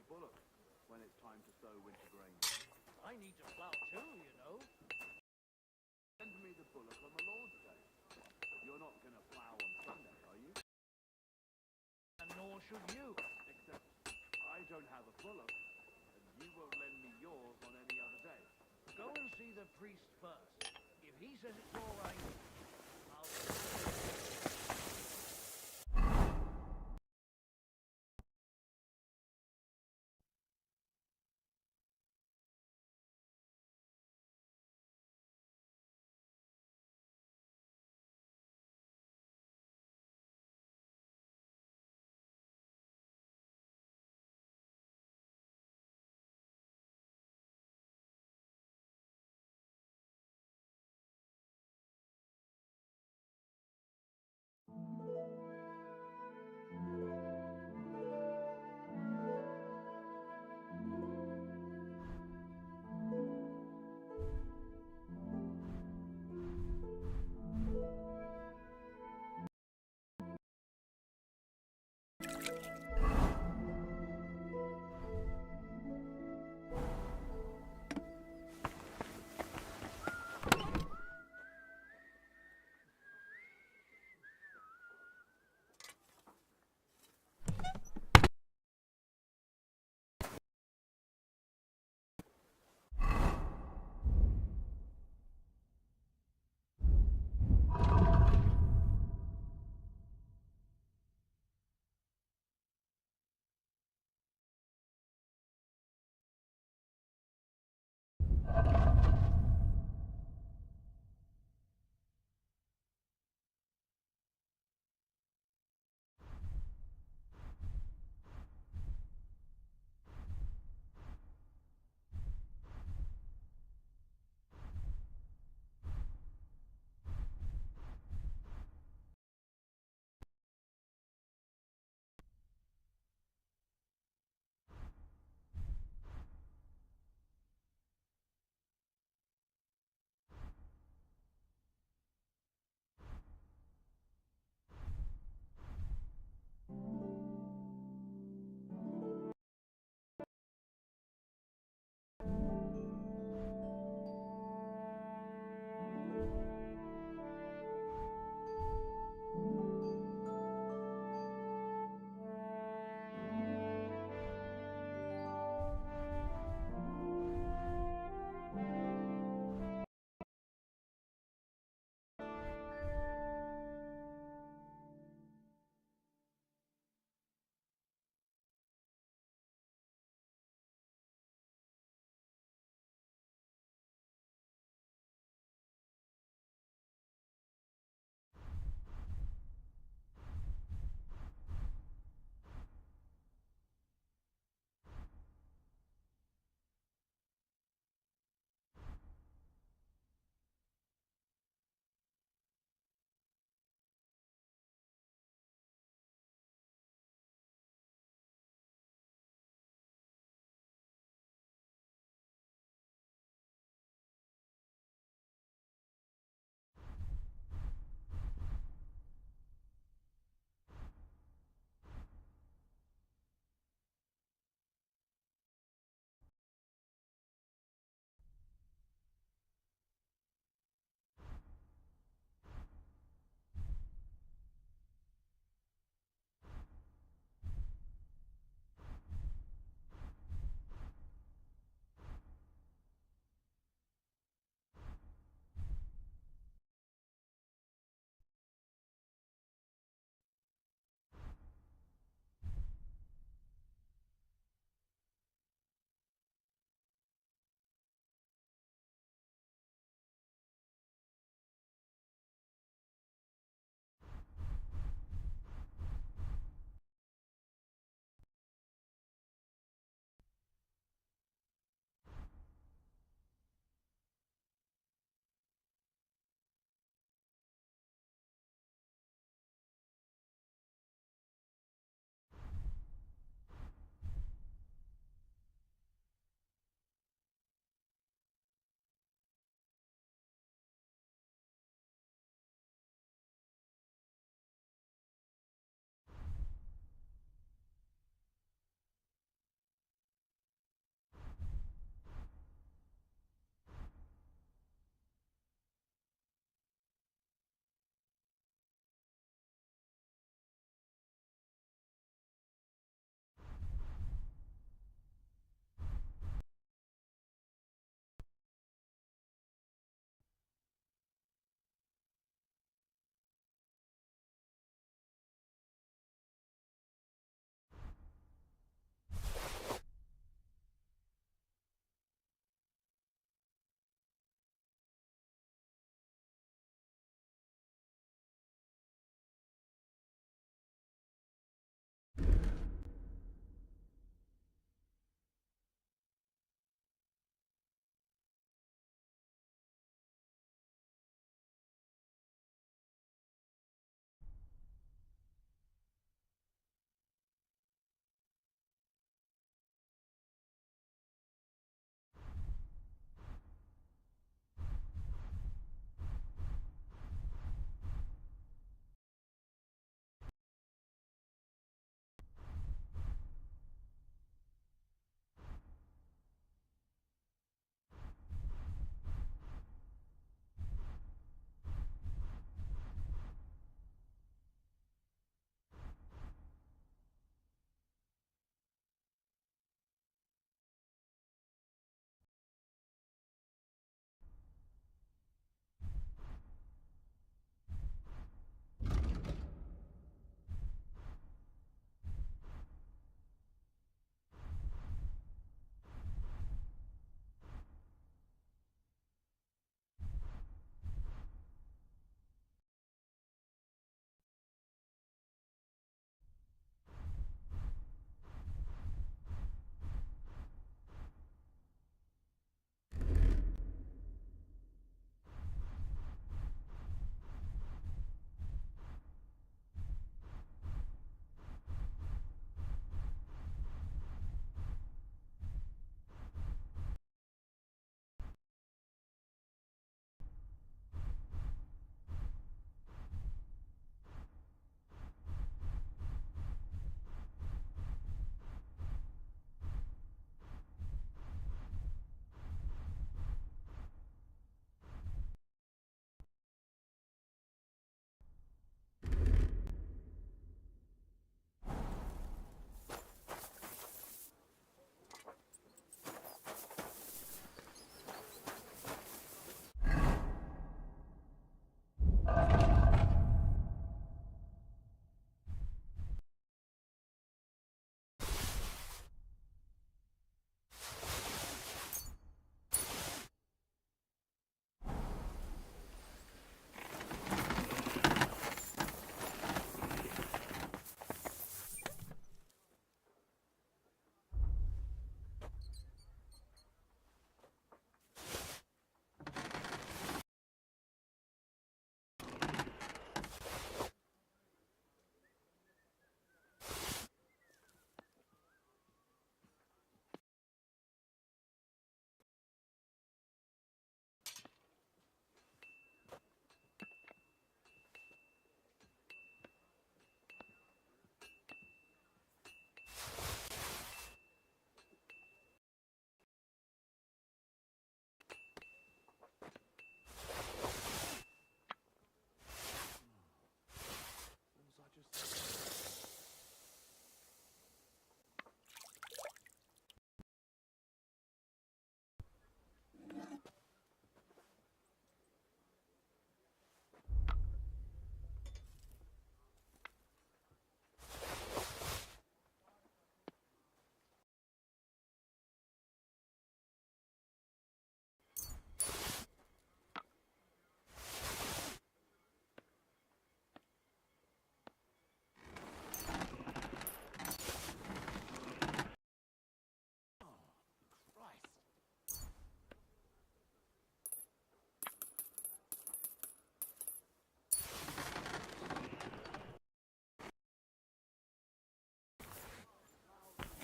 the bullock when it's time to sow winter grain. I need to plow too, you know. Send me the bullock on the Lord's Day. But you're not going to plow on Sunday, are you? And nor should you. Except I don't have a bullock, and you won't lend me yours on any other day. Go and see the priest first. If he says it's all right,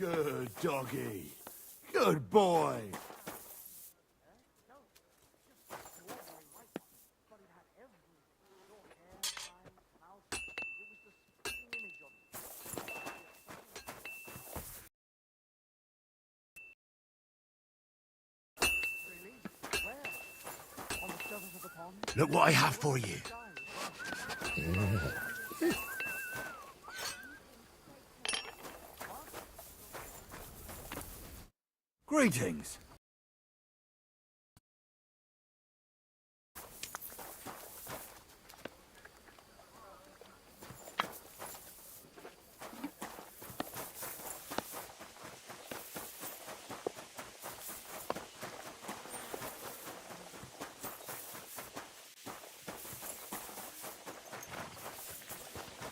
Good doggy. Good boy. Look what I have for you. Greetings.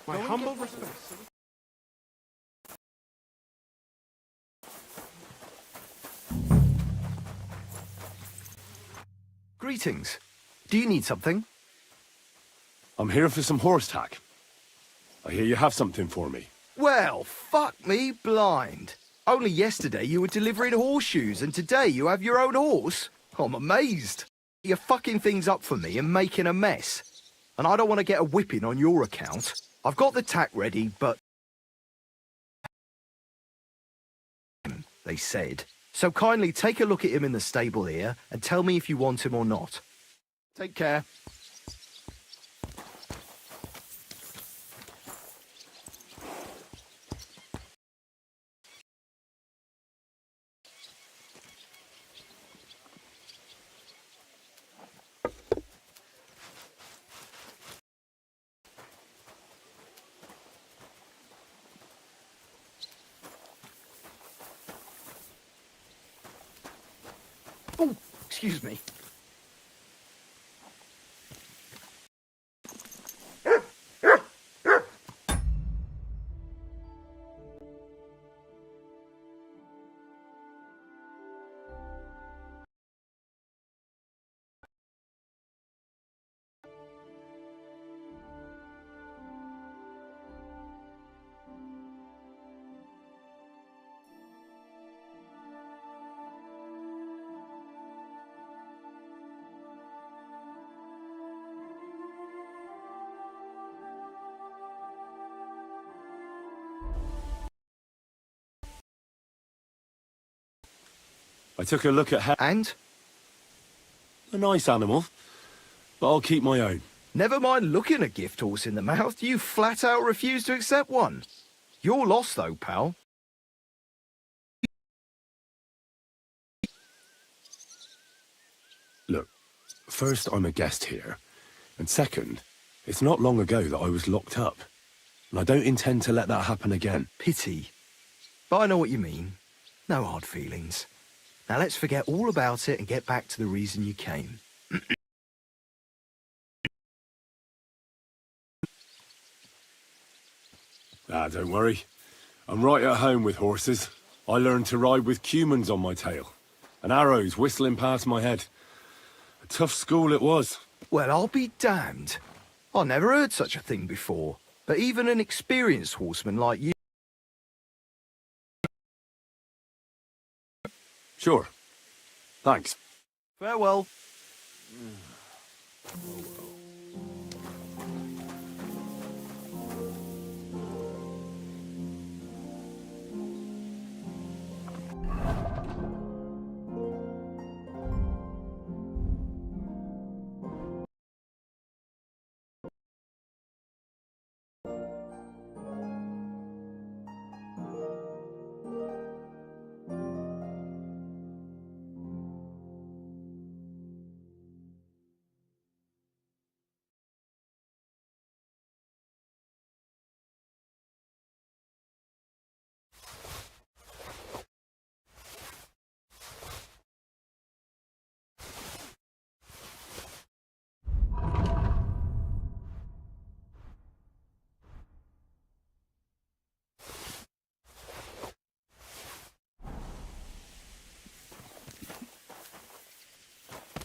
My humble respects. Greetings. Do you need something? I'm here for some horse tack. I hear you have something for me. Well, fuck me blind. Only yesterday you were delivering horseshoes and today you have your own horse? I'm amazed. You're fucking things up for me and making a mess. And I don't want to get a whipping on your account. I've got the tack ready, but... they said. So kindly take a look at him in the stable here and tell me if you want him or not. Take care. Oh, excuse me. I took a look at And? a nice animal, but I'll keep my own. Never mind looking a gift horse in the mouth, you flat out refuse to accept one. You're lost though, pal. Look, first, I'm a guest here. And second, it's not long ago that I was locked up. And I don't intend to let that happen again. Pity. But I know what you mean. No hard feelings. Now let's forget all about it and get back to the reason you came. Don't worry. I'm right at home with horses. I learned to ride with cumans on my tail. And arrows whistling past my head. A tough school it was. Well, I'll be damned. I never heard such a thing before. But even an experienced horseman like you... Sure. Thanks. Farewell.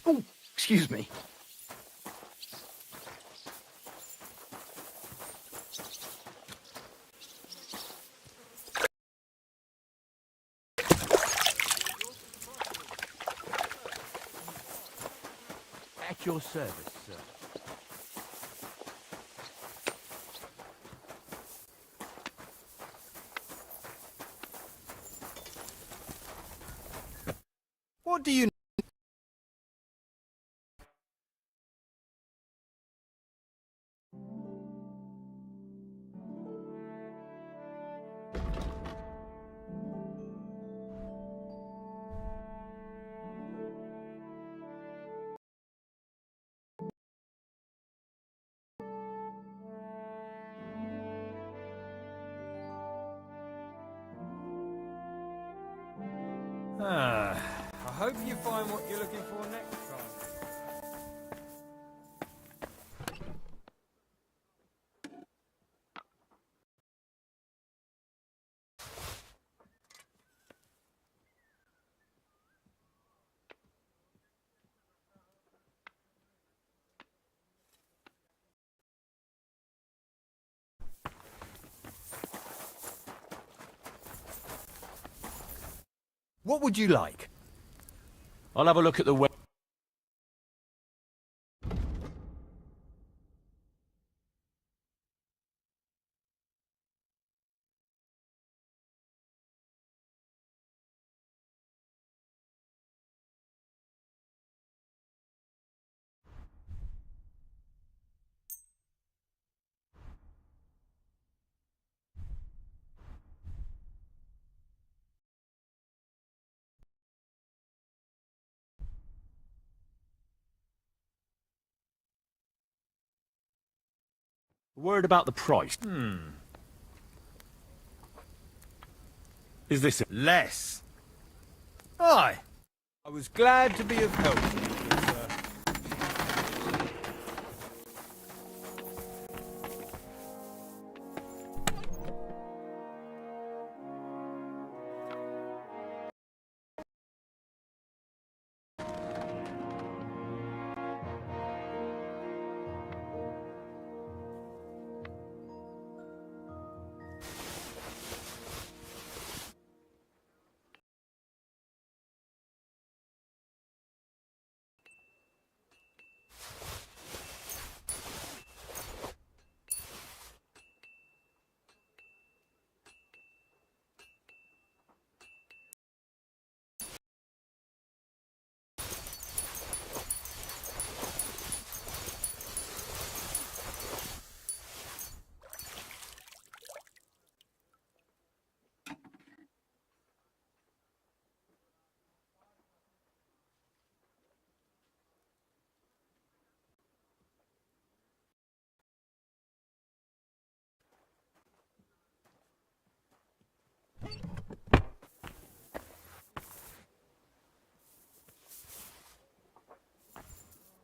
Oh, excuse me. At your service, sir. What do you... I hope you find what you're looking for next time. What would you like? I'll have a look at the web. Word about the price. Is this it? Less. Aye. I was glad to be of help to you, sir.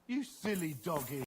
You silly doggy.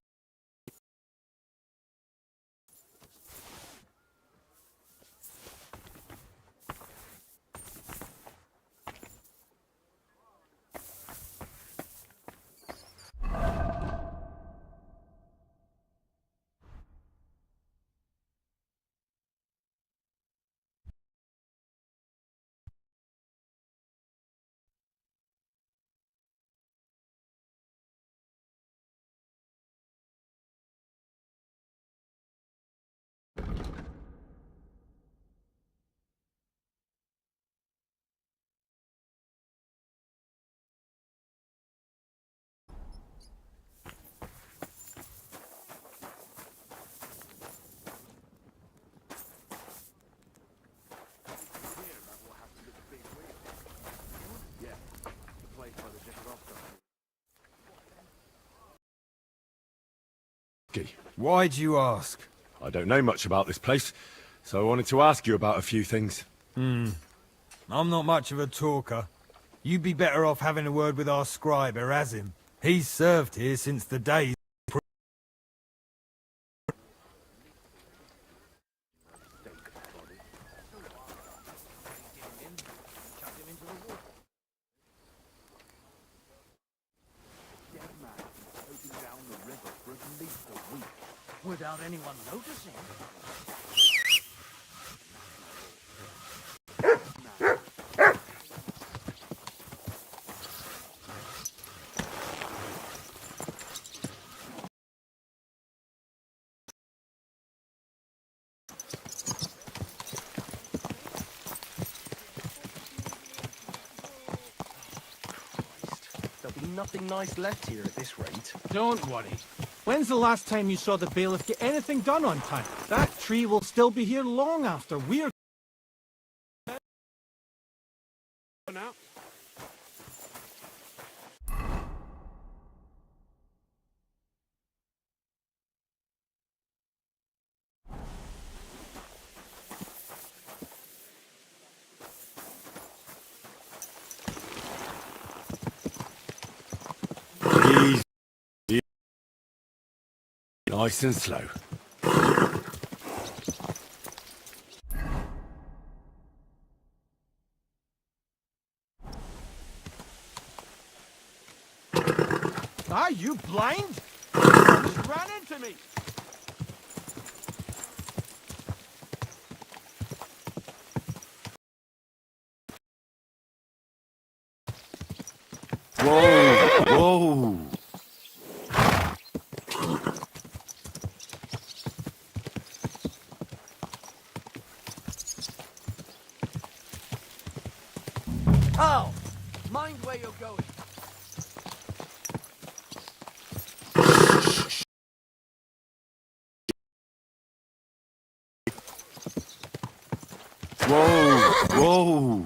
Why'd you ask? I don't know much about this place, so I wanted to ask you about a few things. I'm not much of a talker. You'd be better off having a word with our scribe, Erasim. He's served here since the days... Without anyone noticing. nothing nice left here at this rate. Don't worry. When's the last time you saw the bailiff get anything done on time? That tree will still be here long after we're... Now. Easy. Nice and slow. Are you blind? You just ran into me! Whoa! Whoa! Carl, mind where you're going. Whoa! Whoa!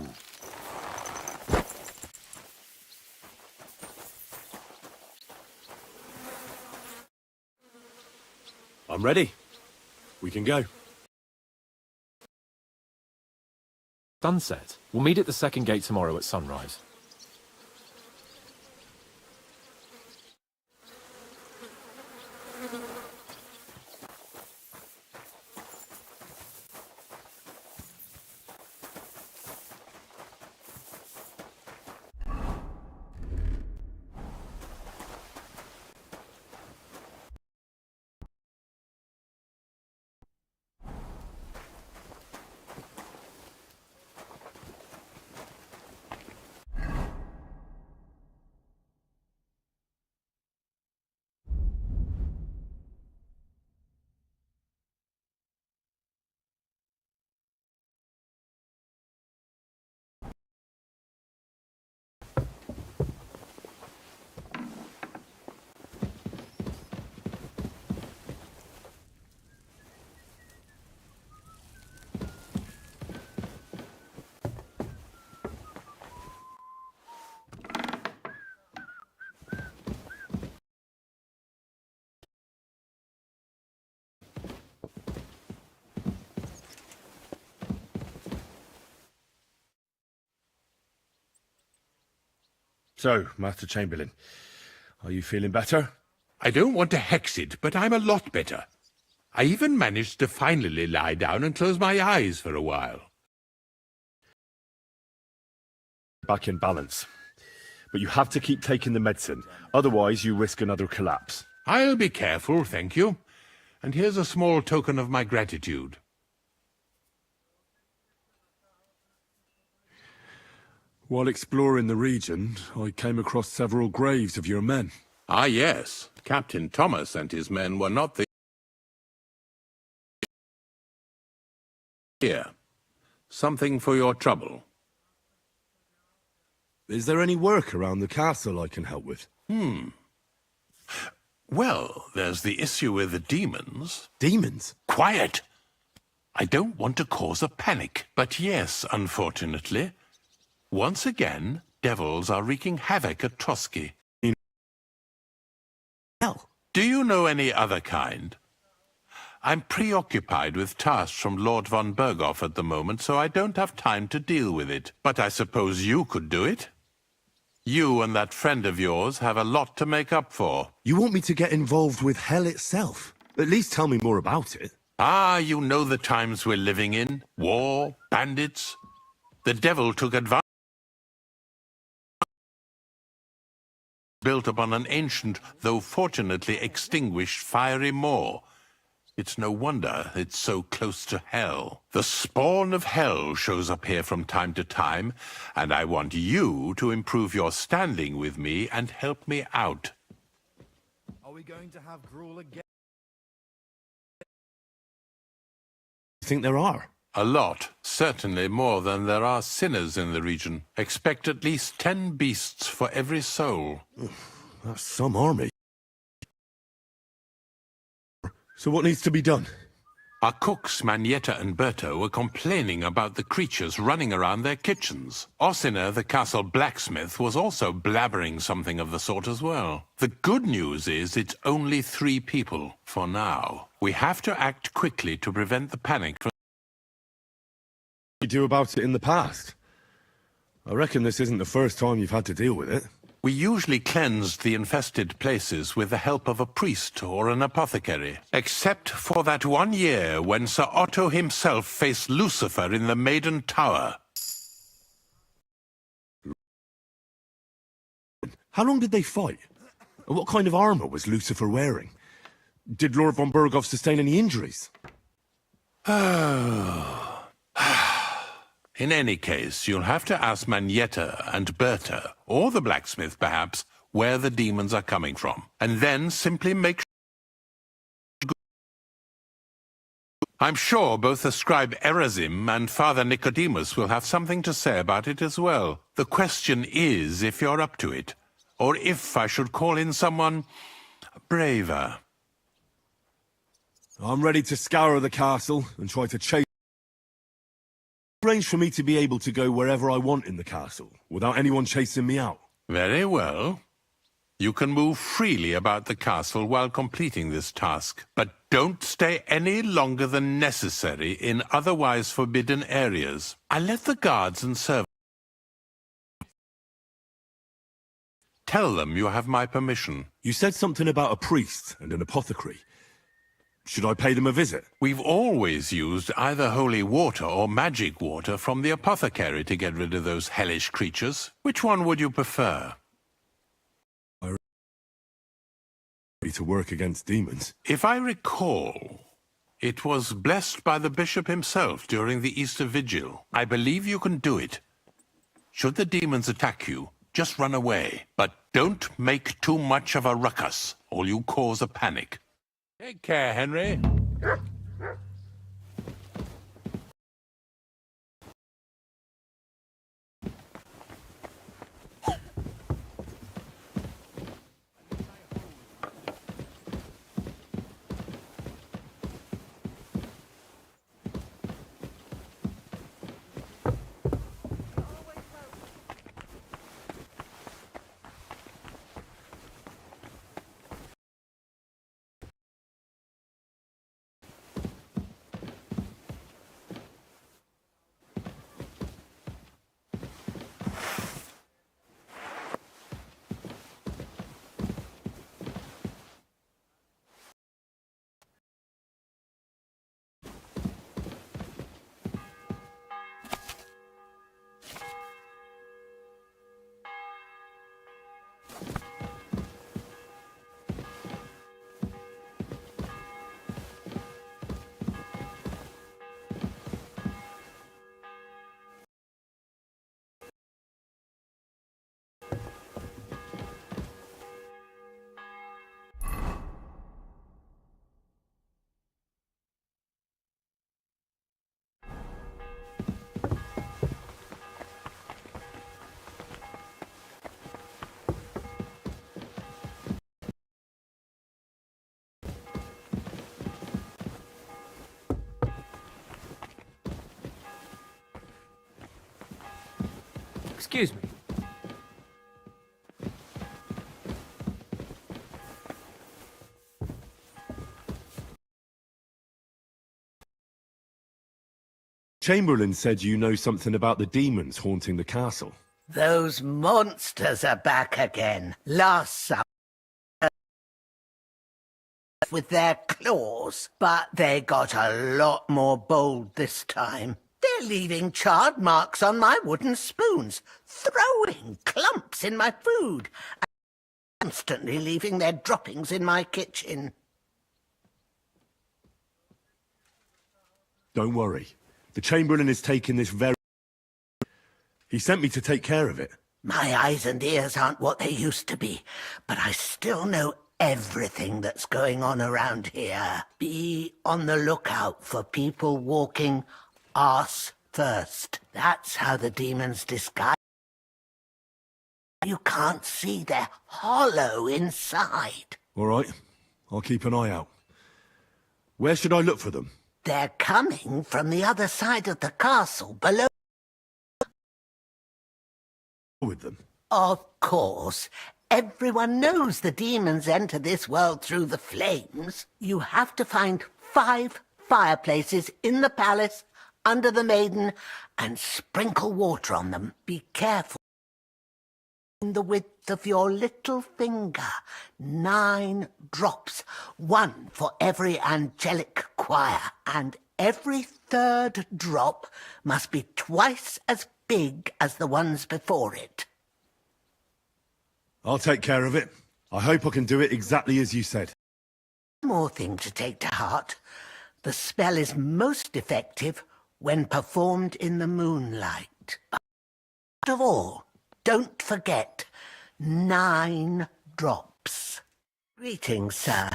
I'm ready. We can go. Sunset. We'll meet at the second gate tomorrow at sunrise. So, Master Chamberlain, are you feeling better? I don't want to hex it, but I'm a lot better. I even managed to finally lie down and close my eyes for a while. Back in balance. But you have to keep taking the medicine, otherwise you risk another collapse. I'll be careful, thank you. And here's a small token of my gratitude. While exploring the region, I came across several graves of your men. Ah, yes. Captain Thomas and his men were not the... Here. Something for your trouble. Is there any work around the castle I can help with? Well, there's the issue with the demons. Demons? Quiet! I don't want to cause a panic, but yes, unfortunately. Once again, devils are wreaking havoc at Trotsky. Hell. Do you know any other kind? I'm preoccupied with tasks from Lord von Berghoff at the moment, so I don't have time to deal with it. But I suppose you could do it? You and that friend of yours have a lot to make up for. You want me to get involved with hell itself? At least tell me more about it. Ah, you know the times we're living in. War, bandits. The devil took advantage. Built upon an ancient, though fortunately extinguished, fiery moor. It's no wonder it's so close to hell. The spawn of hell shows up here from time to time, and I want you to improve your standing with me and help me out. Are we going to have gruel again? You think there are? A lot. Certainly more than there are sinners in the region. Expect at least 10 beasts for every soul. That's some army. So what needs to be done? Our cooks, Manietta and Berto, were complaining about the creatures running around their kitchens. Ossina, the castle blacksmith, was also blabbering something of the sort as well. The good news is it's only 3 people, for now. We have to act quickly to prevent the panic from... What did you do about it in the past? I reckon this isn't the first time you've had to deal with it. We usually cleansed the infested places with the help of a priest or an apothecary. Except for that one year when Sir Otto himself faced Lucifer in the Maiden Tower. How long did they fight? And what kind of armor was Lucifer wearing? Did Lord von Burghoff sustain any injuries? In any case, you'll have to ask Manietta and Berta, or the blacksmith perhaps, where the demons are coming from. And then simply make sure... I'm sure both the scribe Erazim and Father Nicodemus will have something to say about it as well. The question is if you're up to it, or if I should call in someone braver. I'm ready to scour the castle and try to chase... Arrange for me to be able to go wherever I want in the castle, without anyone chasing me out. Very well. You can move freely about the castle while completing this task, but don't stay any longer than necessary in otherwise forbidden areas. I let the guards and servants... Tell them you have my permission. You said something about a priest and an apothecary. Should I pay them a visit? We've always used either holy water or magic water from the apothecary to get rid of those hellish creatures. Which one would you prefer? I'm ready to work against demons. If I recall, it was blessed by the bishop himself during the Easter Vigil. I believe you can do it. Should the demons attack you, just run away. But don't make too much of a ruckus, or you cause a panic. Take care, Henry. Excuse me. Chamberlain said you know something about the demons haunting the castle. Those monsters are back again. Last summer with their claws, but they got a lot more bold this time. They're leaving charred marks on my wooden spoons, throwing clumps in my food, and constantly leaving their droppings in my kitchen. Don't worry. The Chamberlain is taking this very... He sent me to take care of it. My eyes and ears aren't what they used to be, but I still know everything that's going on around here. Be on the lookout for people walking arse first. That's how the demons disguise. You can't see, they're hollow inside. All right, I'll keep an eye out. Where should I look for them? They're coming from the other side of the castle, below. With them? Of course. Everyone knows the demons enter this world through the flames. You have to find 5 fireplaces in the palace, under the maiden, and sprinkle water on them. Be careful. In the width of your little finger, 9 drops, 1 for every angelic choir, and every 3rd drop must be twice as big as the ones before it. I'll take care of it. I hope I can do it exactly as you said. One more thing to take to heart. The spell is most effective when performed in the moonlight. But of all, don't forget, 9 drops. Greetings, sir.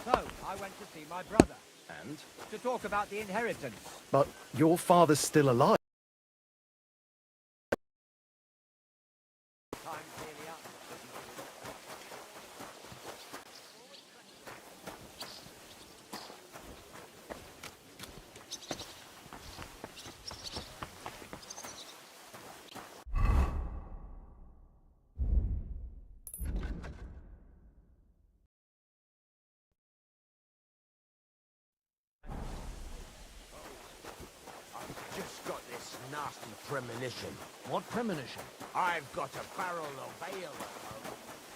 So, I went to see my brother. And? To talk about the inheritance. But your father's still alive. Time's nearly up. Just got this nasty premonition. What premonition? I've got a barrel of ale at home.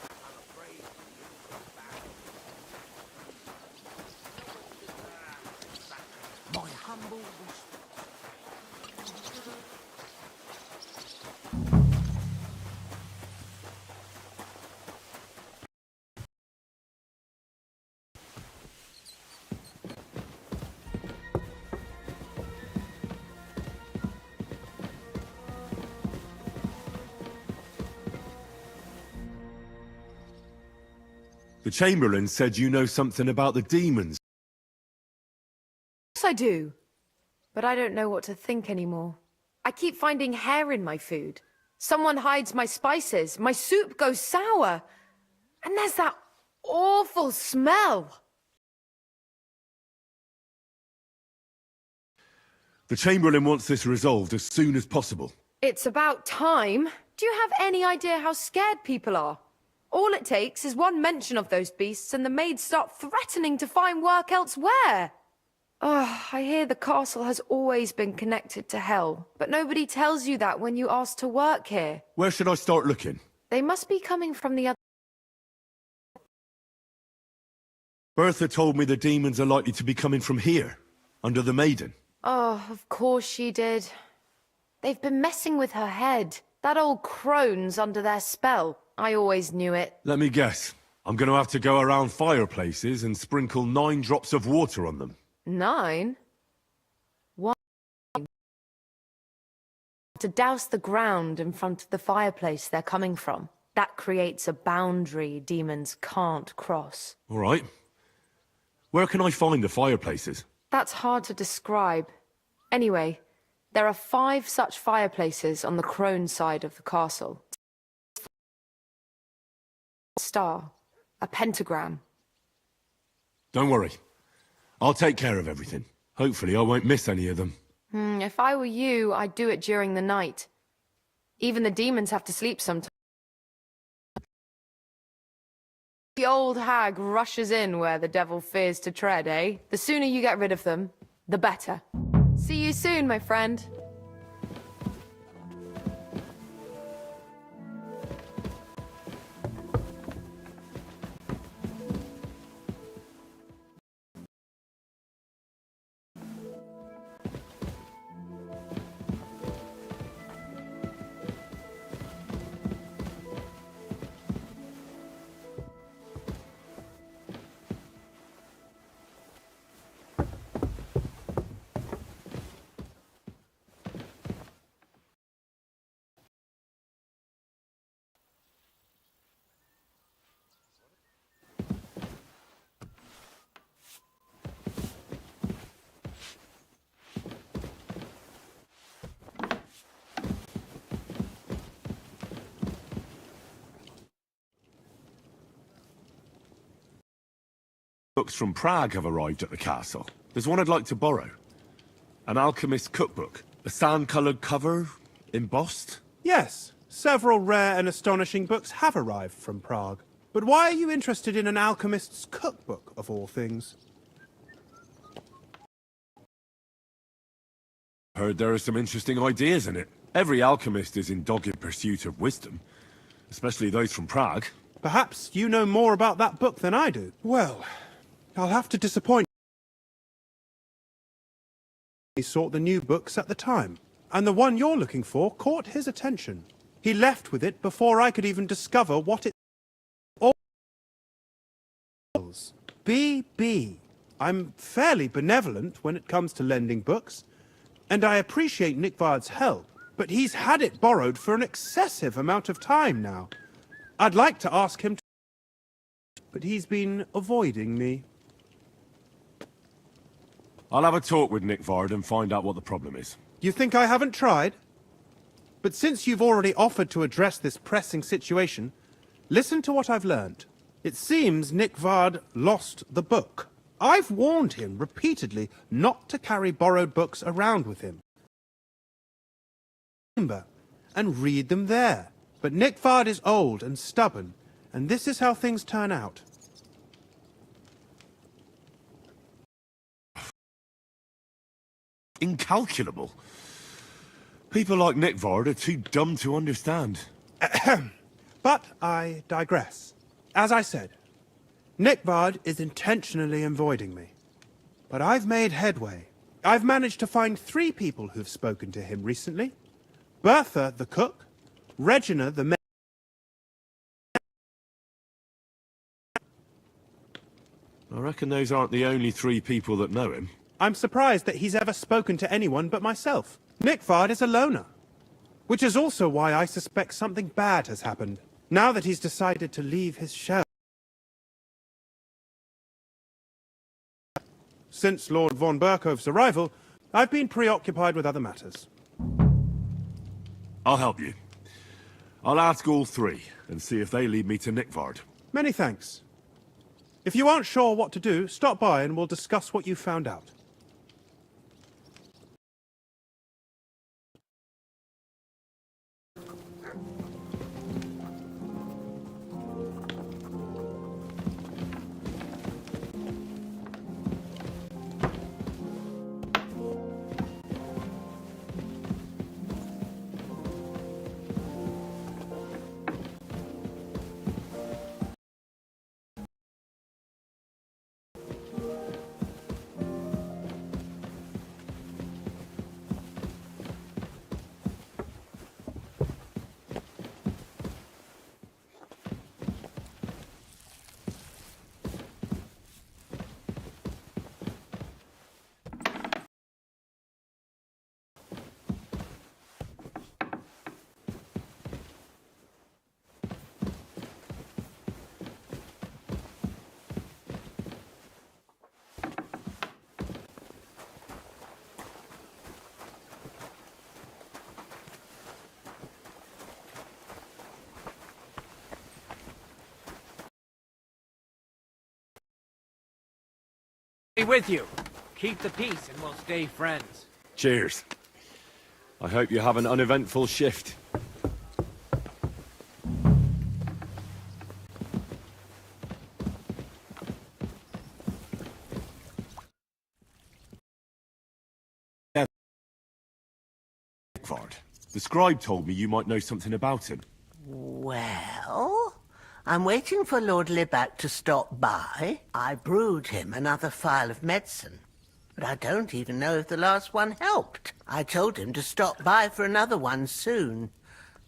I'm afraid you'll come back. My humble The Chamberlain said you know something about the demons. Yes, I do. But I don't know what to think anymore. I keep finding hair in my food. Someone hides my spices. My soup goes sour. And there's that awful smell. The Chamberlain wants this resolved as soon as possible. It's about time. Do you have any idea how scared people are? All it takes is one mention of those beasts and the maids start threatening to find work elsewhere. Oh, I hear the castle has always been connected to hell, but nobody tells you that when you ask to work here. Where should I start looking? They must be coming from the other... Bertha told me the demons are likely to be coming from here, under the Maiden. Oh, of course she did. They've been messing with her head. That old crone's under their spell. I always knew it. Let me guess. I'm going to have to go around fireplaces and sprinkle 9 drops of water on them. 9? Why? To douse the ground in front of the fireplace they're coming from. That creates a boundary demons can't cross. All right. Where can I find the fireplaces? That's hard to describe. Anyway, there are 5 such fireplaces on the crone side of the castle. Star, a pentagram. Don't worry. I'll take care of everything. Hopefully I won't miss any of them. If I were you, I'd do it during the night. Even the demons have to sleep sometimes. The old hag rushes in where the devil fears to tread, eh? The sooner you get rid of them, the better. See you soon, my friend. books from Prague have arrived at the castle. There's one I'd like to borrow. An alchemist's cookbook. A sand-coloured cover, embossed. Yes, several rare and astonishing books have arrived from Prague. But why are you interested in an alchemist's cookbook, of all things? Heard there are some interesting ideas in it. Every alchemist is in dogged pursuit of wisdom, especially those from Prague. Perhaps you know more about that book than I do. Well, I'll have to disappoint you. He sought the new books at the time, and the one you're looking for caught his attention. He left with it before I could even discover what it all was. BB. I'm fairly benevolent when it comes to lending books, and I appreciate Nick Vard's help, but he's had it borrowed for an excessive amount of time now. I'd like to ask him to, but he's been avoiding me. I'll have a talk with Nick Vard and find out what the problem is. You think I haven't tried? But since you've already offered to address this pressing situation, listen to what I've learned. It seems Nick Vard lost the book. I've warned him repeatedly not to carry borrowed books around with him. And read them there. But Nick Vard is old and stubborn, and this is how things turn out. Incalculable. People like Nick Vard are too dumb to understand. But I digress. As I said, Nick Vard is intentionally avoiding me. But I've made headway. I've managed to find 3 people who've spoken to him recently. Bertha, the cook, Regina, the maid. I reckon those aren't the only 3 people that know him. I'm surprised that he's ever spoken to anyone but myself. Nick Vard is a loner. Which is also why I suspect something bad has happened, now that he's decided to leave his shell. Since Lord von Berkove's arrival, I've been preoccupied with other matters. I'll help you. I'll ask all 3 and see if they lead me to Nick Vard. Many thanks. If you aren't sure what to do, stop by and we'll discuss what you found out. Be with you. Keep the peace and we'll stay friends. Cheers. I hope you have an uneventful shift. Vard. The scribe told me you might know something about him. Well, I'm waiting for Lord Libac to stop by. I brewed him another phial of medicine, but I don't even know if the last one helped. I told him to stop by for another one soon.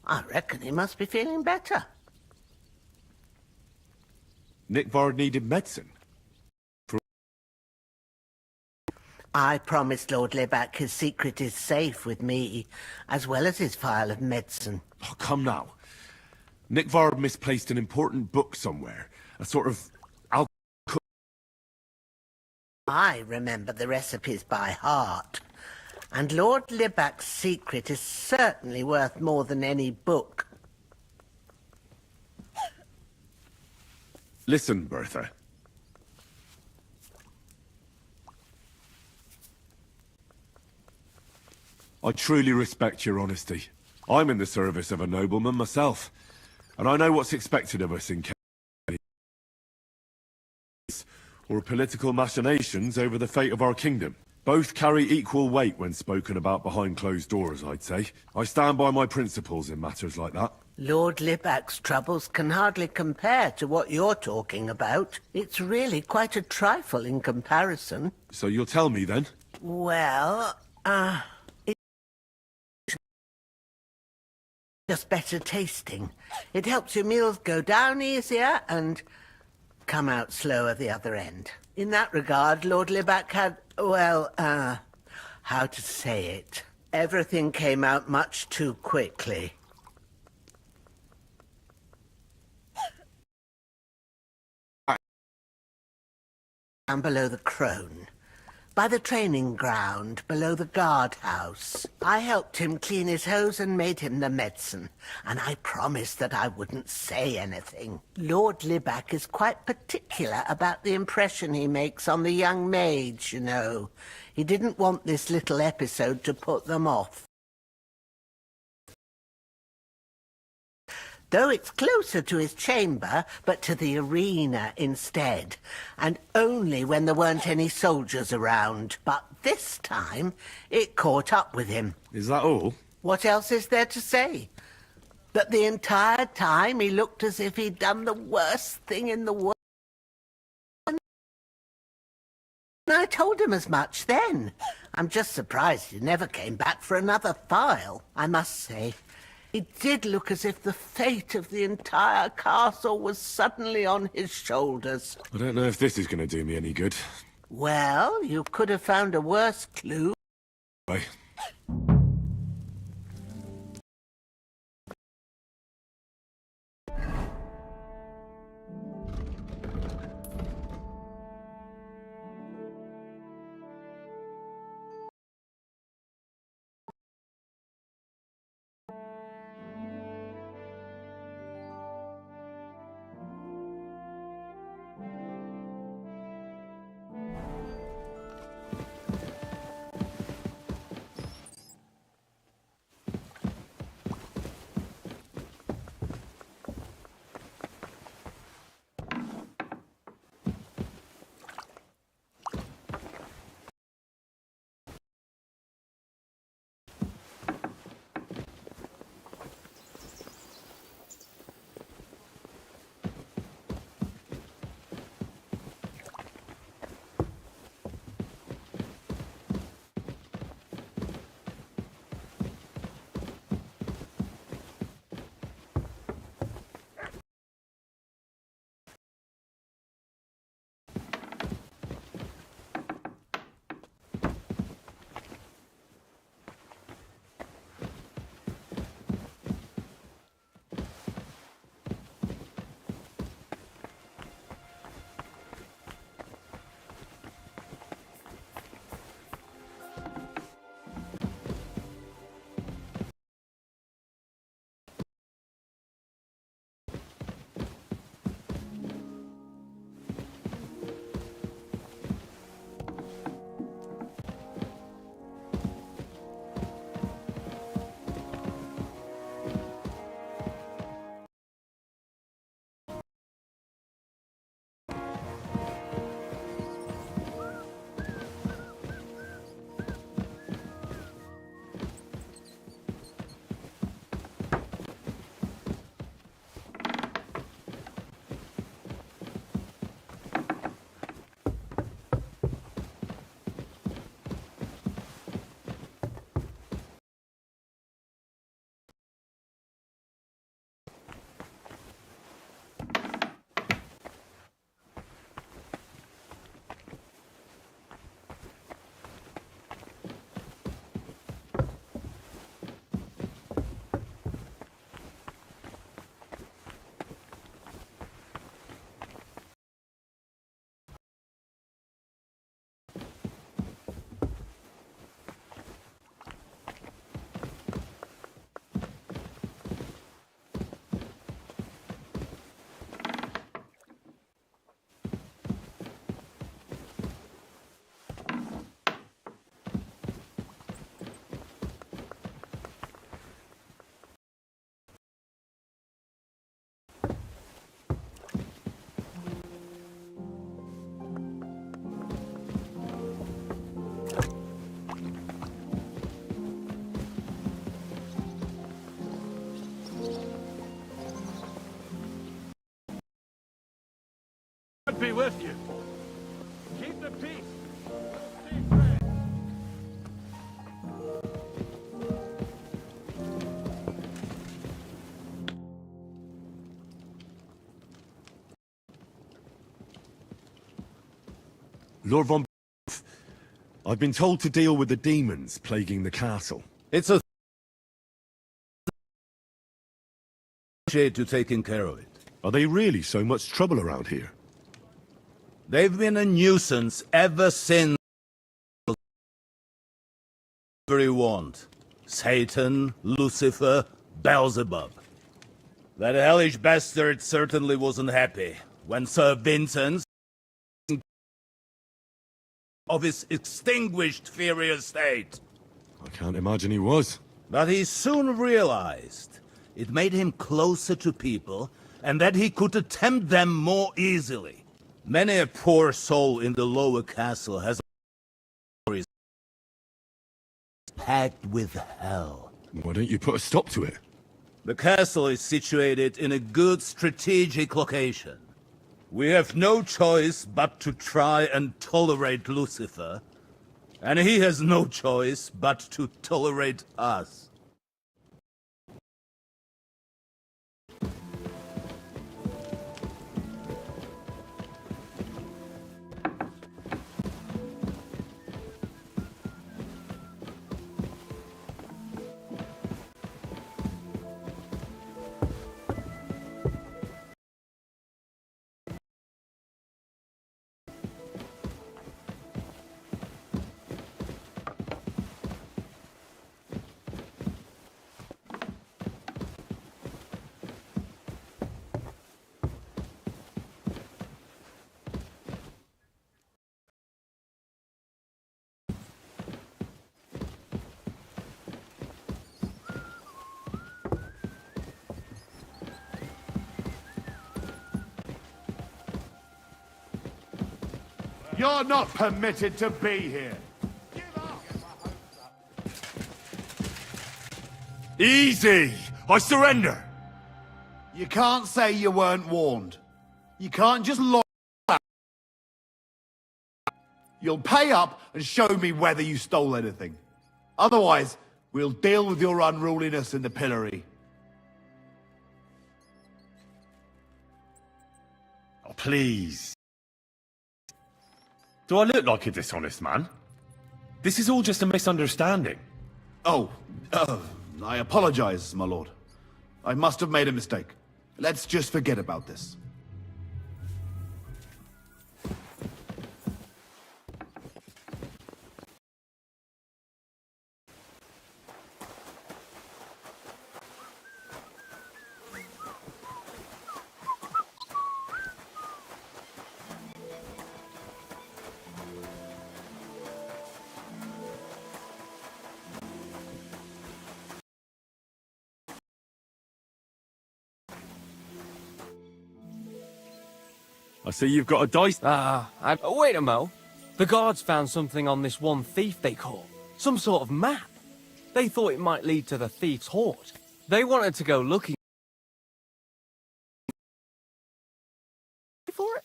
I reckon he must be feeling better. Nick Vard needed medicine. I promised Lord Libac his secret is safe with me, as well as his phial of medicine. Oh, come now. Nick Vard misplaced an important book somewhere. A sort of I remember the recipes by heart. And Lord Libac's secret is certainly worth more than any book. Listen, Bertha. I truly respect your honesty. I'm in the service of a nobleman myself, and I know what's expected of us in case or political machinations over the fate of our kingdom. Both carry equal weight when spoken about behind closed doors, I'd say. I stand by my principles in matters like that. Lord Libac's troubles can hardly compare to what you're talking about. It's really quite a trifle in comparison. So you'll tell me then? Well, it's just better tasting. It helps your meals go down easier and come out slower the other end. In that regard, Lord Libac had, well, how to say it? Everything came out much too quickly. Down below the Crone, by the training ground, below the guardhouse. I helped him clean his hose and made him the medicine, and I promised that I wouldn't say anything. Lord Libac is quite particular about the impression he makes on the young maids, you know. He didn't want this little episode to put them off. Though it's closer to his chamber, but to the arena instead, and only when there weren't any soldiers around. But this time, it caught up with him. Is that all? What else is there to say? That the entire time he looked as if he'd done the worst thing in the world. And I told him as much then. I'm just surprised he never came back for another file, I must say. It did look as if the fate of the entire castle was suddenly on his shoulders. I don't know if this is going to do me any good. Well, you could have found a worse clue. Right. be with you. Keep the peace. Lord von... I've been told to deal with the demons plaguing the castle. It's a shade to taking care of it. Are they really so much trouble around here? They've been a nuisance ever since every want. Satan, Lucifer, Beelzebub. That hellish bastard certainly wasn't happy when Sir Vincent of his extinguished fiery estate. I can't imagine he was. But he soon realized it made him closer to people, and that he could attempt them more easily. Many a poor soul in the lower castle has stories packed with hell. Why don't you put a stop to it? The castle is situated in a good strategic location. We have no choice but to try and tolerate Lucifer, and he has no choice but to tolerate us. You're not permitted to be here. Easy! I surrender! You can't say you weren't warned. You can't just lie. You'll pay up and show me whether you stole anything. Otherwise, we'll deal with your unruliness in the pillory. Oh, please. Do I look like a dishonest man? This is all just a misunderstanding. Oh, I apologize, my lord. I must have made a mistake. Let's just forget about this. I see you've got a dice... Wait a mo. The guards found something on this one thief they caught. Some sort of map. They thought it might lead to the thief's hoard. They wanted to go looking for it.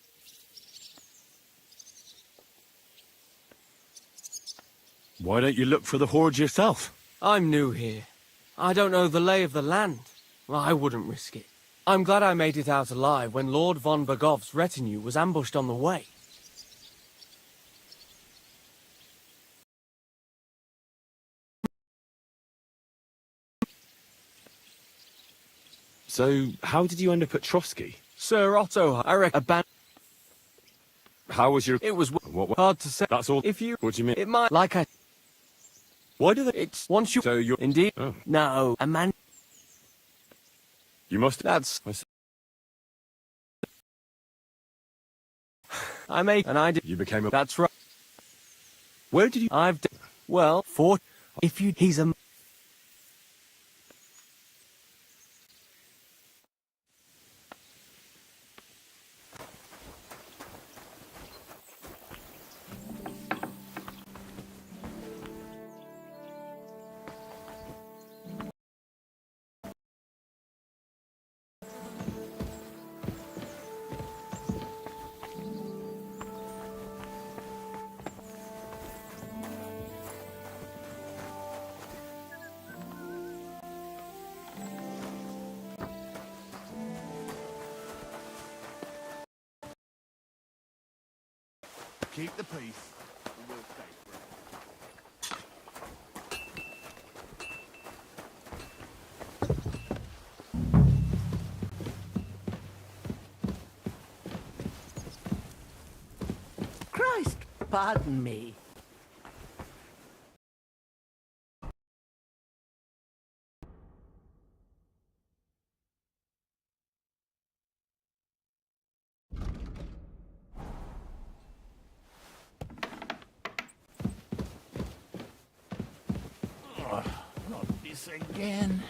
Why don't you look for the hoard yourself? I'm new here. I don't know the lay of the land. I wouldn't risk it. I'm glad I made it out alive when Lord von Bergov's retinue was ambushed on the way. So, how did you end up at Trotsky? Sir Otto, I reckon, How was your... it was What? hard to say. That's all? If you... What do you mean? It might... Like I... Why do they... It's... Once you... So you're... Indeed. Oh. No, a man... You must... That's... I make an idea. You became a... That's right. Where did you... I've... Well, for... If you... He's a... keep the peace, and we'll stay free. Christ, pardon me. Not this again.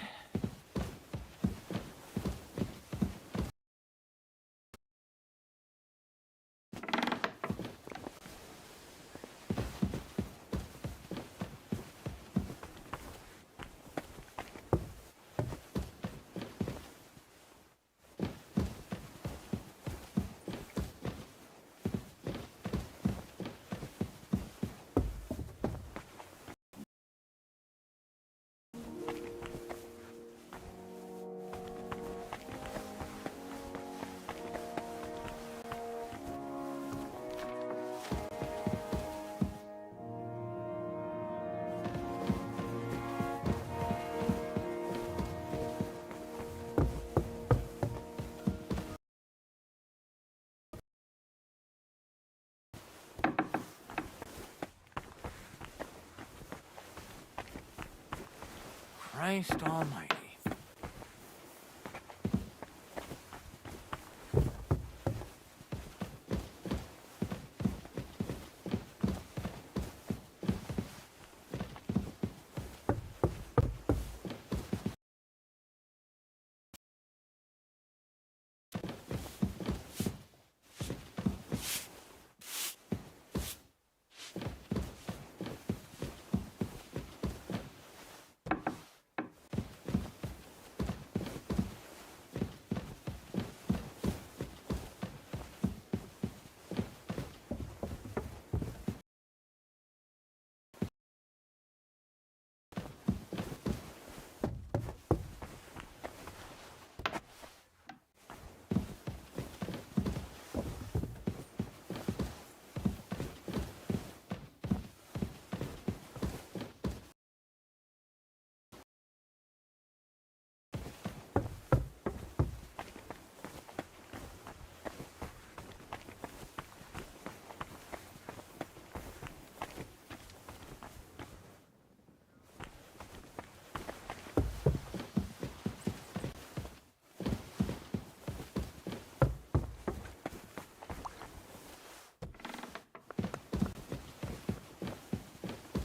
Christ almighty.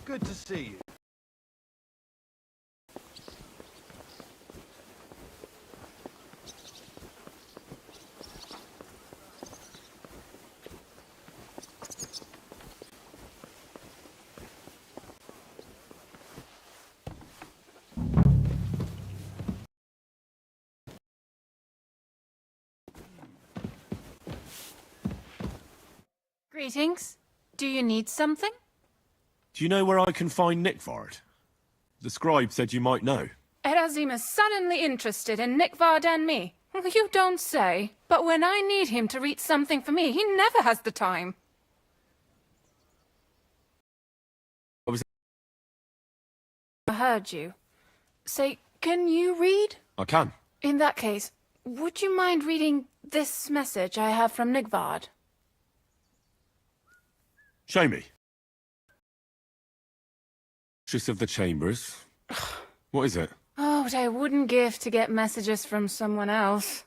Good to see you. Greetings. Do you need something? Do you know where I can find Nickvard? The scribe said you might know. Erazim is suddenly interested in Nickvard and me. You don't say. But when I need him to read something for me, he never has the time. I heard you. Say, can you read? I can. In that case, would you mind reading this message I have from Nickvard? Show me. Mistress of the Chambers. What is it? Oh, what I wouldn't give to get messages from someone else.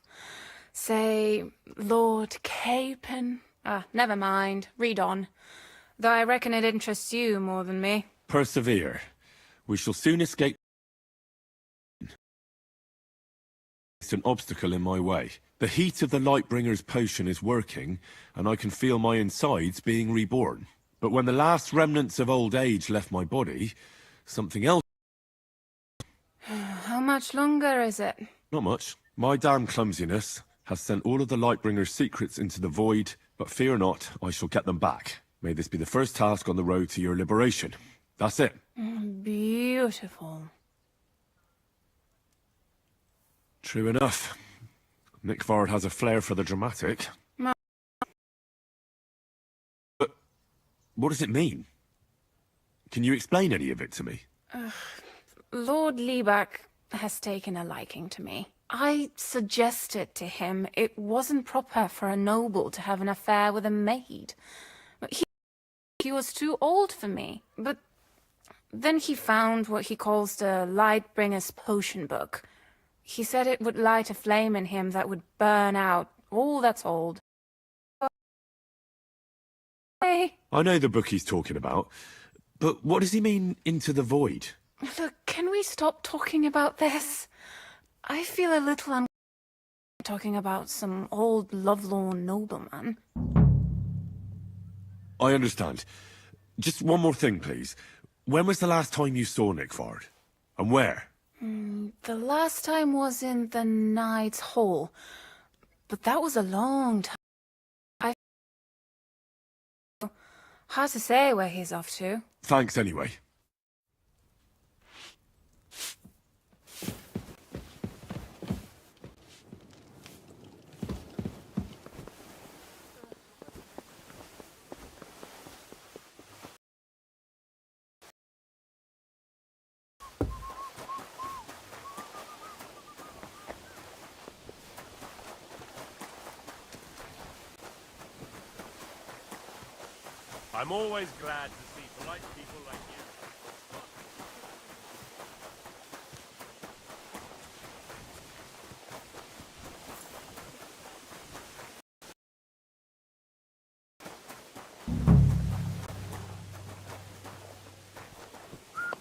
Say, Lord Capon. Never mind. Read on. Though I reckon it interests you more than me. Persevere. We shall soon escape. It's an obstacle in my way. The heat of the Lightbringer's potion is working, and I can feel my insides being reborn. But when the last remnants of old age left my body, something else... How much longer is it? Not much. My damn clumsiness has sent all of the Lightbringer's secrets into the void, but fear not, I shall get them back. May this be the first task on the road to your liberation. That's it. Beautiful. True enough. Nickvard has a flair for the dramatic. What does it mean? Can you explain any of it to me? Lord Liebeck has taken a liking to me. I suggested to him it wasn't proper for a noble to have an affair with a maid. He was too old for me, but then he found what he calls the Lightbringer's Potion Book. He said it would light a flame in him that would burn out all that's old. Hey. I know the book he's talking about, but what does he mean, into the void? Look, can we stop talking about this? I feel a little talking about some old lovelorn nobleman. I understand. Just one more thing, please. When was the last time you saw Nickford? And where? The last time was in the Knight's Hall, but that was a long time. Hard to say where he's off to. Thanks anyway. I'm always glad to see polite people like you.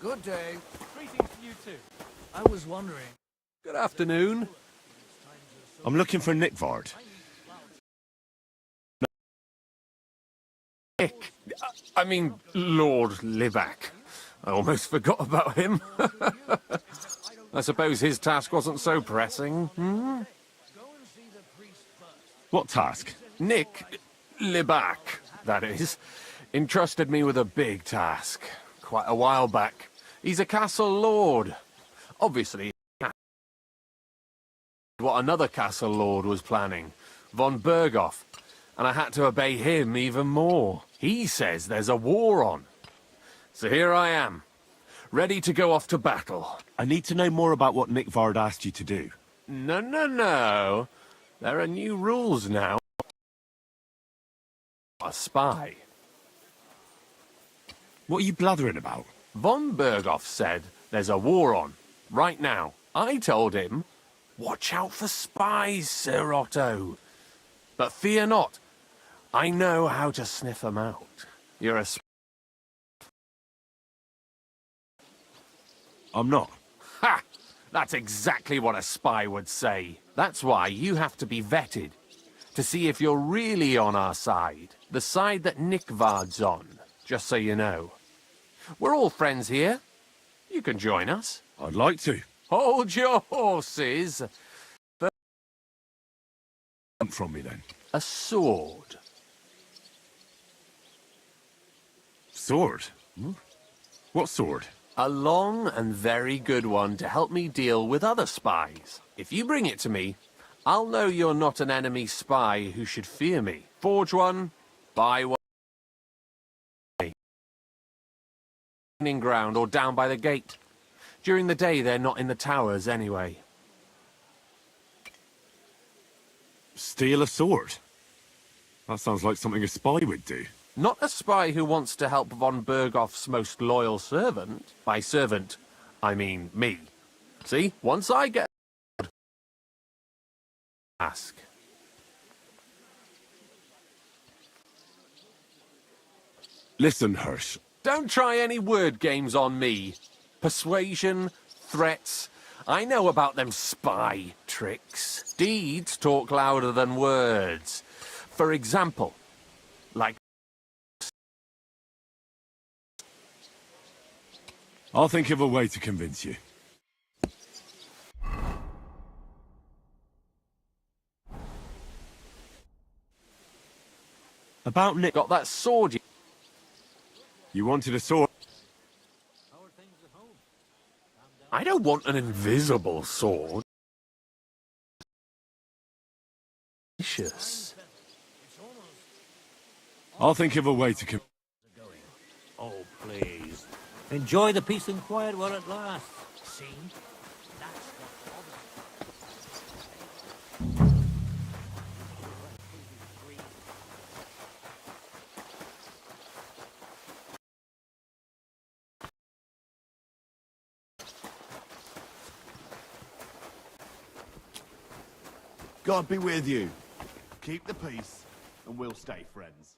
Good day. Greetings to you too. I was wondering. Good afternoon. I'm looking for Nickford. Nick. I mean, Lord Liebeck. I almost forgot about him. I suppose his task wasn't so pressing. What task? Nick Liebeck, that is, entrusted me with a big task quite a while back. He's a castle lord. Obviously, what another castle lord was planning, von Berghoff, and I had to obey him even more. He says there's a war on. So here I am, ready to go off to battle. I need to know more about what Nickford asked you to do. No. There are new rules now. A spy. What are you blathering about? Von Berghoff said there's a war on, right now. I told him, watch out for spies, Sir Otto. But fear not, I know how to sniff them out. You're a I'm not. Ha! That's exactly what a spy would say. That's why you have to be vetted, to see if you're really on our side. The side that Nickvard's on, just so you know. We're all friends here. You can join us. I'd like to. Hold your horses. From me then. A sword. Sword? What sword? A long and very good one to help me deal with other spies. If you bring it to me, I'll know you're not an enemy spy who should fear me. Forge one, buy one. Training ground or down by the gate. During the day, they're not in the towers anyway. Steal a sword? That sounds like something a spy would do. Not a spy who wants to help von Berghoff's most loyal servant. By servant, I mean me. See, once I get... ask. Listen, Hirsch. Don't try any word games on me. Persuasion, threats... I know about them spy tricks. Deeds talk louder than words. For example, like... I'll think of a way to convince you. About Nick... Got that sword? You wanted a sword? I don't want an invisible sword. Vicious. I'll think of a way to please. Enjoy the peace and quiet while it lasts. See? That's what God be with you. Keep the peace, and we'll stay friends.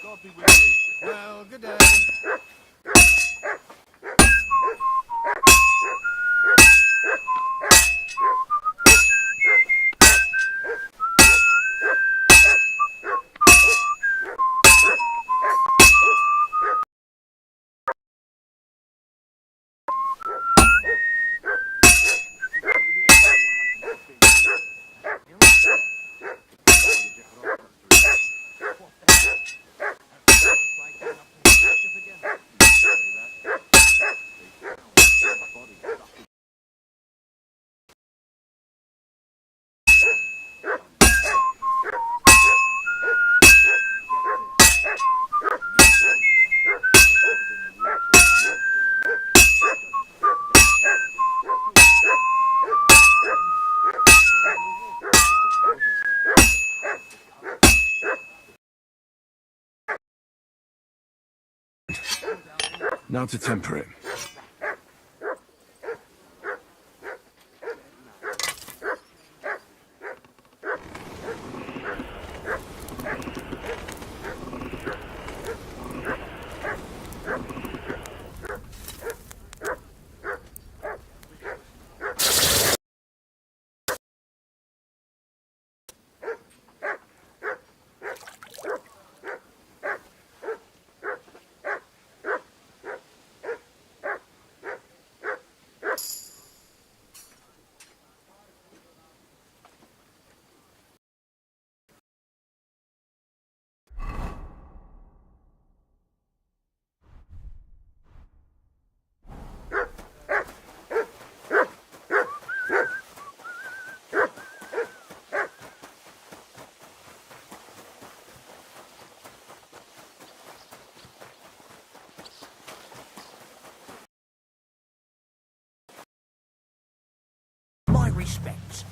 God be with you. Well, good day. Now to temper it. My respects.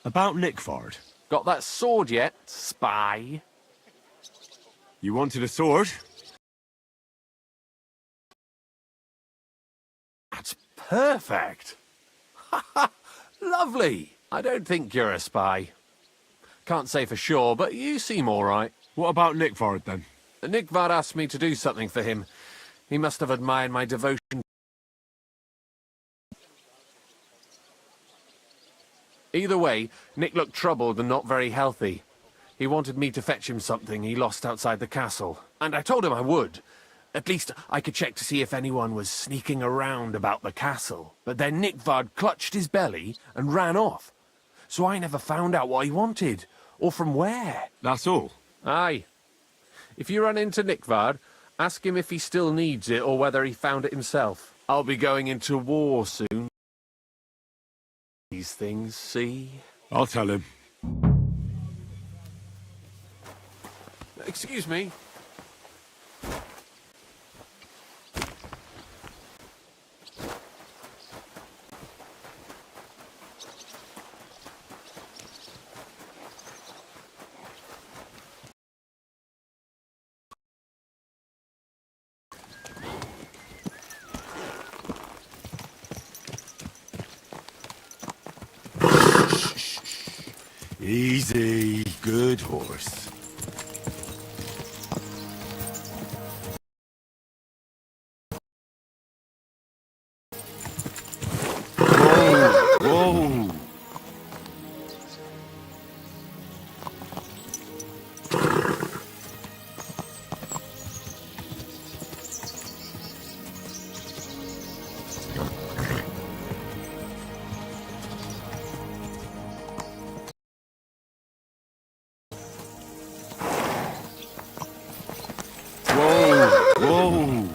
About Nickford. Got that sword yet, spy? You wanted a sword? That's perfect. Lovely. I don't think you're a spy. Can't say for sure, but you seem all right. What about Nickvard, then? Nickvard asked me to do something for him. He must have admired my devotion. Either way, Nick looked troubled and not very healthy. He wanted me to fetch him something he lost outside the castle, and I told him I would. At least I could check to see if anyone was sneaking around about the castle. But then Nickvard clutched his belly and ran off. So I never found out what he wanted, or from where. That's all? Aye. If you run into Nickvard, ask him if he still needs it or whether he found it himself. I'll be going into war soon. These things, see? I'll tell him. Excuse me. Easy. Good horse. Whoa! Whoa! Whoa!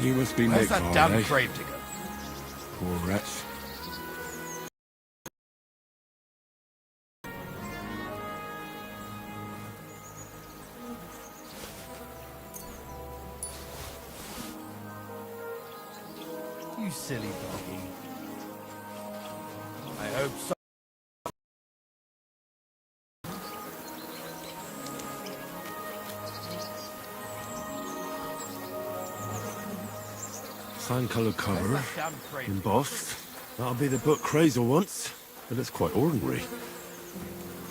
You must be Where's Nick, that damn eh? gravedigger? Poor wretch. You silly doggy. I hope so. Sand-coloured cover, Where's that damn gravedigger? embossed. That'll be the book Crazel wants, but it's quite ordinary.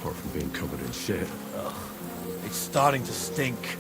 Apart from being covered in shit. It's starting to stink.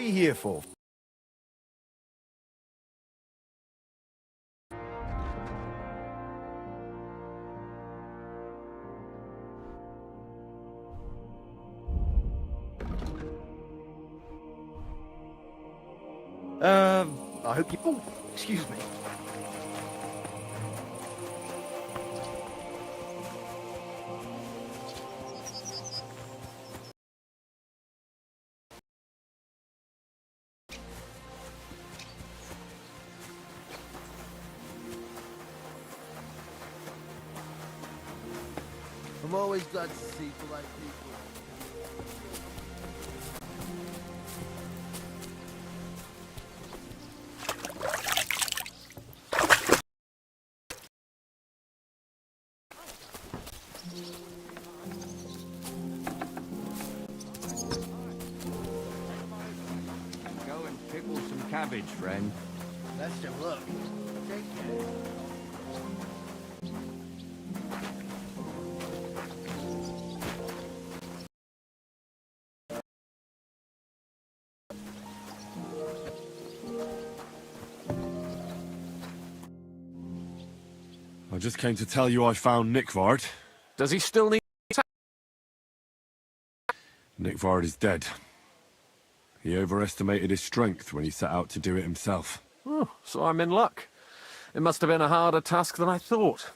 you here for? I hope you... Oh, excuse me. I'm always glad to see polite people. Go and pickle some cabbage, friend. Best of luck. Take care. I just came to tell you I found Nickvard. Does he still need... Nickvard is dead. He overestimated his strength when he set out to do it himself. Oh, so I'm in luck. It must have been a harder task than I thought.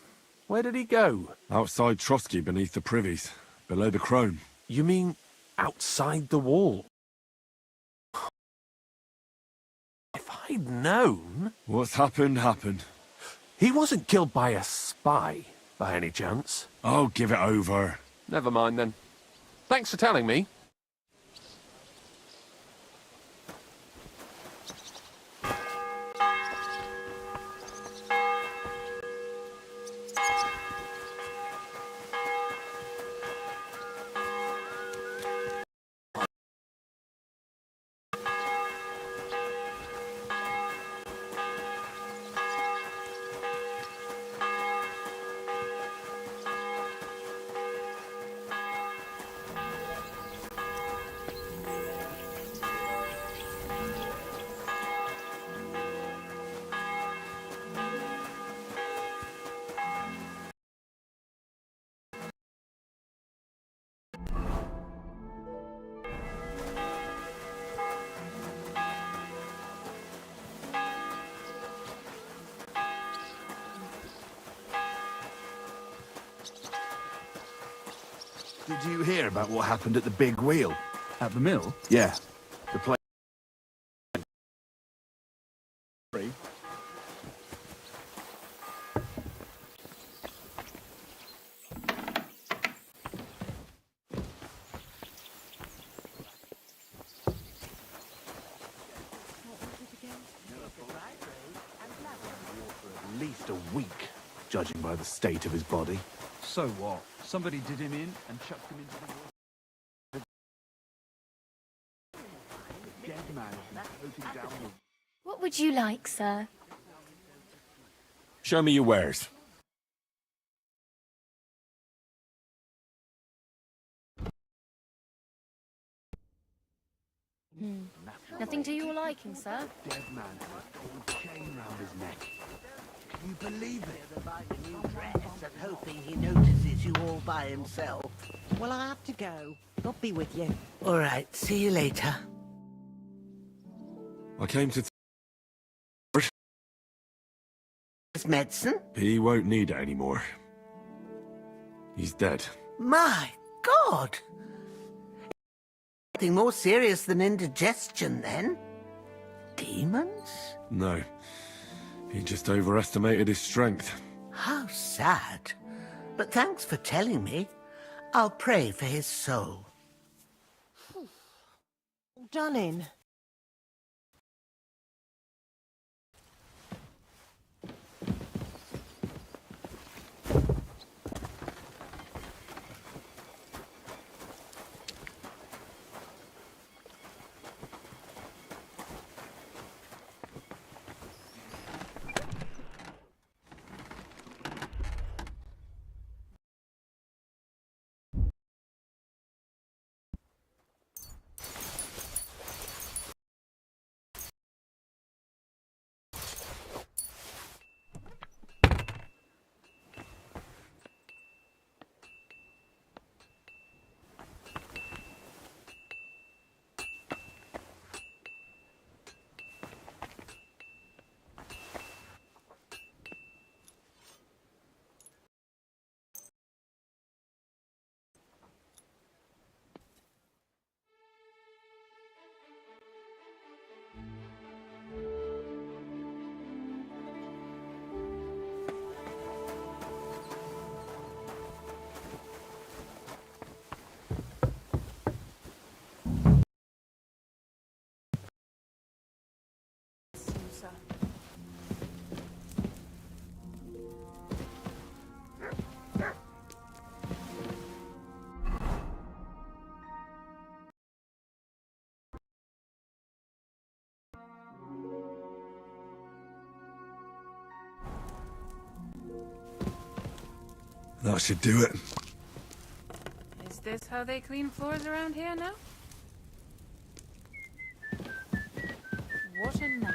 Where did he go? Outside Trotsky beneath the privies, below the crone. You mean outside the wall? If I'd known... What's happened, happened. He wasn't killed by a spy, by any chance. Oh, give it over. Never mind then. Thanks for telling me. Did you hear about what happened at the big wheel? At the mill? Yeah. The place. At least a week, judging by the state of his body. So what? Somebody did him in and chucked him into the water. Dead man floating down the... What would you like, sir? Show me your wares. Nothing to your liking, sir? Dead man had a gold chain round his neck. Can you believe it? Buying a new dress and hoping he notices you all by himself. Well, I have to go. I'll be with you. All right, see you later. I came to... His medicine? He won't need it anymore. He's dead. My God! Nothing more serious than indigestion, then? Demons? No. He just overestimated his strength. How sad. But thanks for telling me. I'll pray for his soul. Done in. That should do it. Is this how they clean floors around here now? What a night.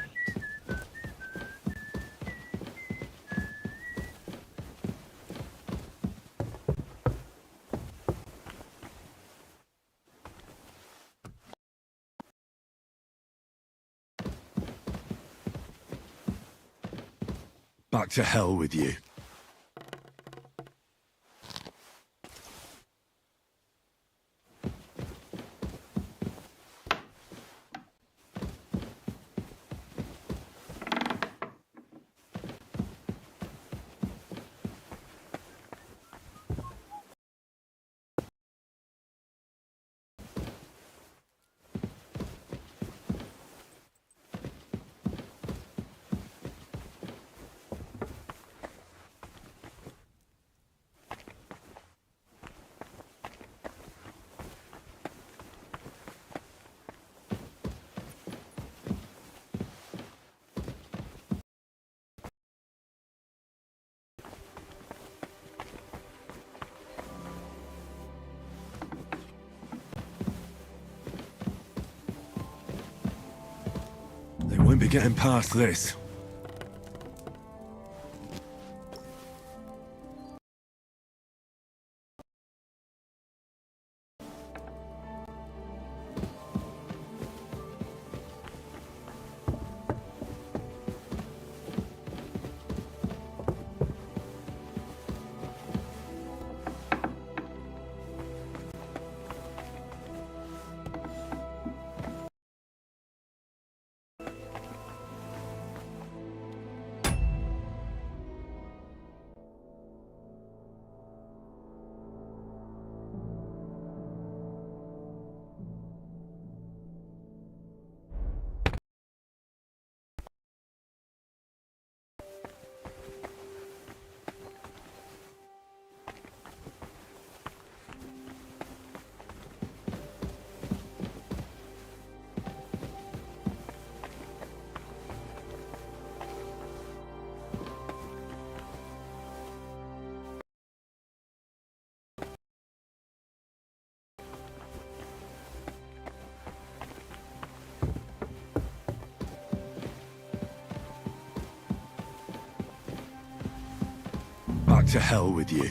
Back to hell with you. They won't be getting past this. Back to hell with you.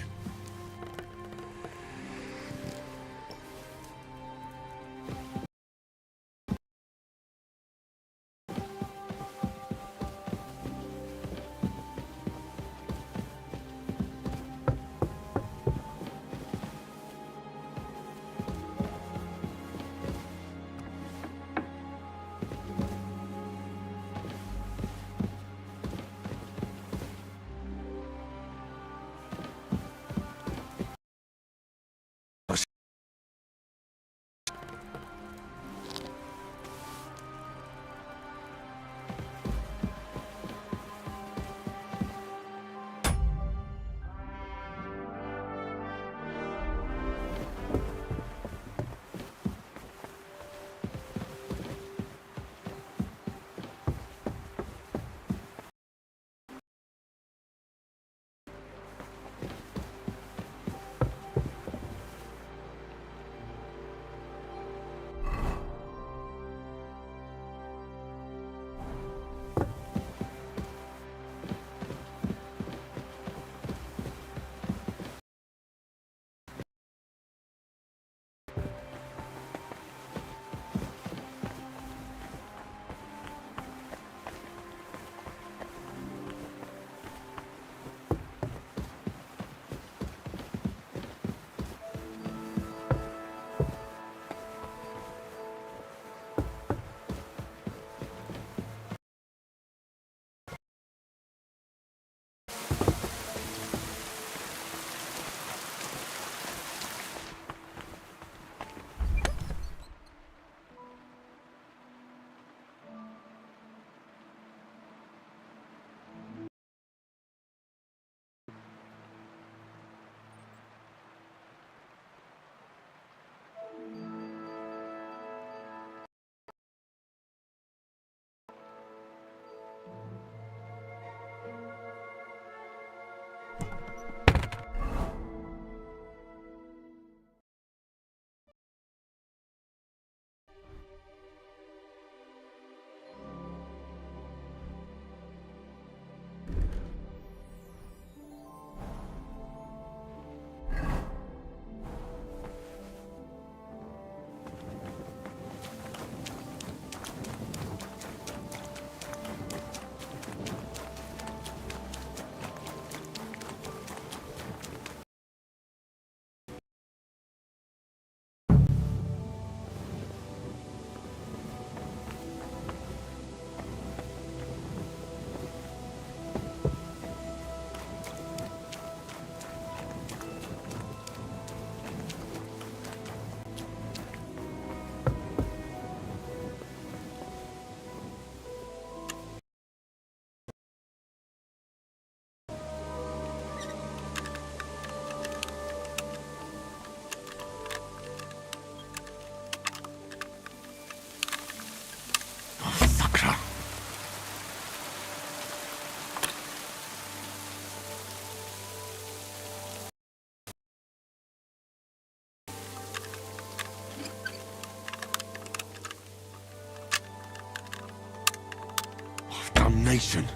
station.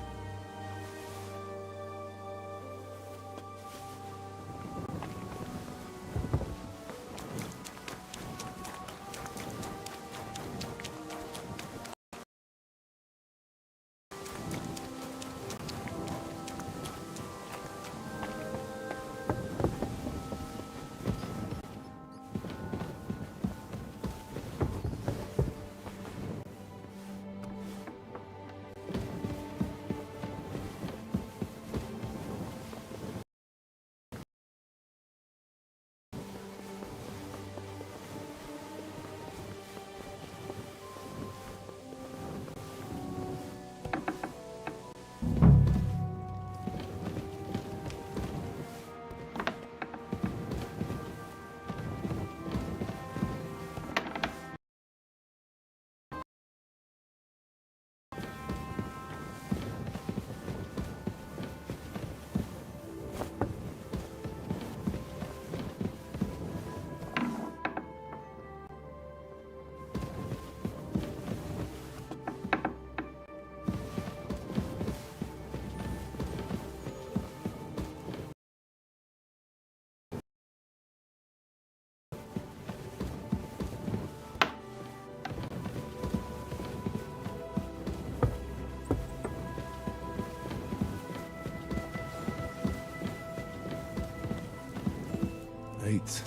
Eight,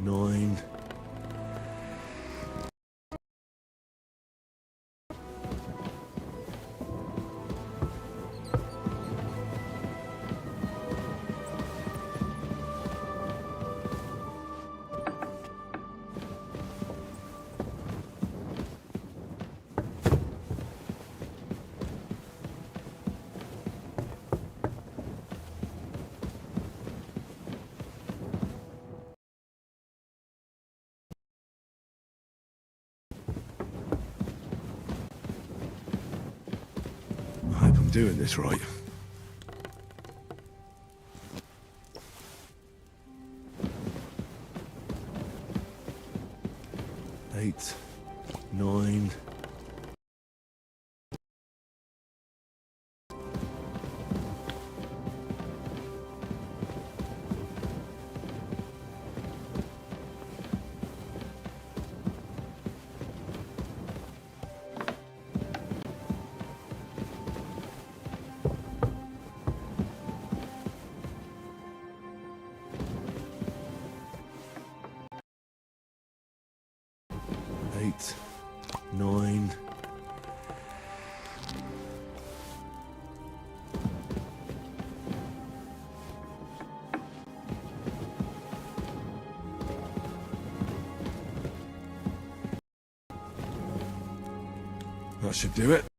9. I hope I'm doing this right. Eight, 9. Eight, 9. That should do it.